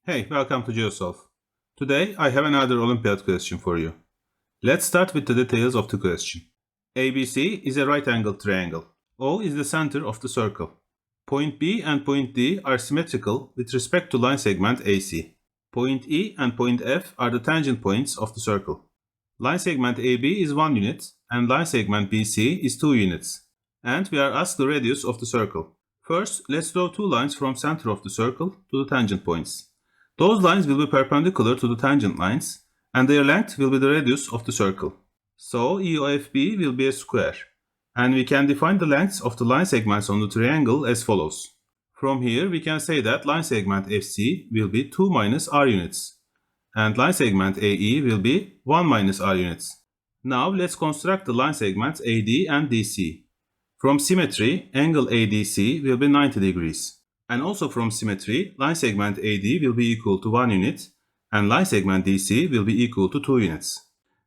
Hey, welcome to GeoSolve. Today I have another Olympiad question for you. Let's start with the details of the question. ABC is a right angle triangle. O is the center of the circle. Point B and point D are symmetrical with respect to line segment AC. Point E and point F are the tangent points of the circle. Line segment AB is 1 unit and line segment BC is 2 units. And we are asked the radius of the circle. First, let's draw two lines from center of the circle to the tangent points. Those lines will be perpendicular to the tangent lines, and their length will be the radius of the circle. So EOFB will be a square, and we can define the lengths of the line segments on the triangle as follows. From here we can say that line segment FC will be 2 minus r units, and line segment AE will be 1 minus r units. Now let's construct the line segments AD and DC. From symmetry, angle ADC will be 90 degrees. And also from symmetry, line segment AD will be equal to 1 unit and line segment DC will be equal to 2 units.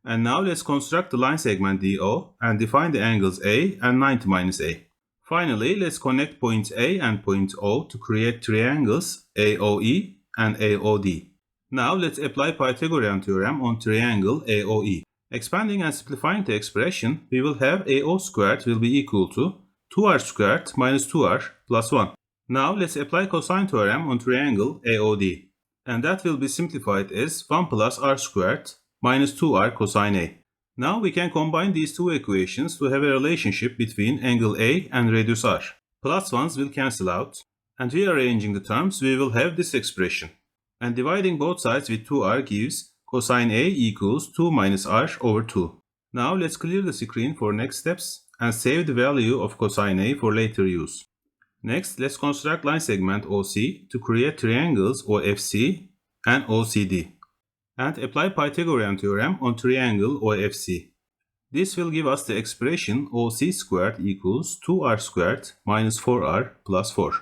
And now let's construct the line segment DO and define the angles A and 90 minus A. Finally, let's connect points A and point O to create triangles AOE and AOD. Now let's apply Pythagorean theorem on triangle AOE. Expanding and simplifying the expression, we will have AO squared will be equal to 2r squared minus 2r plus 1. Now let's apply cosine theorem on triangle AOD, and that will be simplified as 1 plus r squared minus 2r cosine A. Now we can combine these two equations to have a relationship between angle A and radius r. Plus ones will cancel out, and rearranging the terms we will have this expression. And dividing both sides with 2r gives cosine A equals 2 minus r over 2. Now let's clear the screen for next steps and save the value of cosine A for later use. Next, let's construct line segment OC to create triangles OFC and OCD, and apply Pythagorean theorem on triangle OFC. This will give us the expression OC squared equals 2r squared minus 4r plus 4.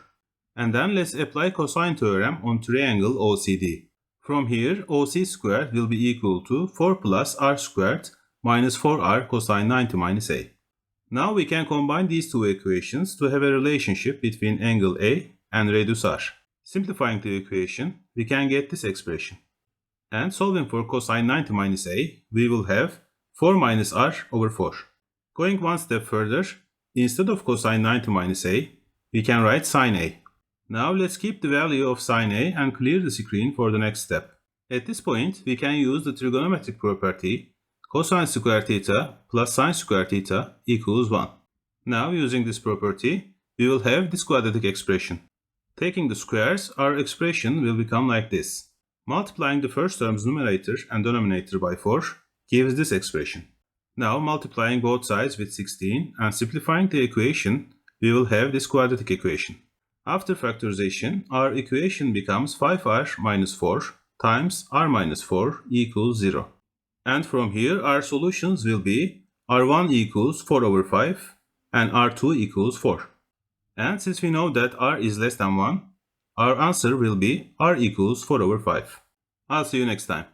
And then let's apply cosine theorem on triangle OCD. From here, OC squared will be equal to 4 plus r squared minus 4r cosine 90 minus A. Now we can combine these two equations to have a relationship between angle A and radius r. Simplifying the equation, we can get this expression. And solving for cosine 90 minus A, we will have 4 minus r over 4. Going one step further, instead of cosine 90 minus A, we can write sine A. Now let's keep the value of sine A and clear the screen for the next step. At this point, we can use the trigonometric property cosine square theta plus sine square theta equals 1. Now using this property, we will have this quadratic expression. Taking the squares, our expression will become like this. Multiplying the first term's numerator and denominator by 4 gives this expression. Now multiplying both sides with 16 and simplifying the equation, we will have this quadratic equation. After factorization, our equation becomes 5r minus 4 times r minus 4 equals 0. And from here, our solutions will be r1 equals 4 over 5 and r2 equals 4. And since we know that r is less than 1, our answer will be r equals 4 over 5. I'll see you next time.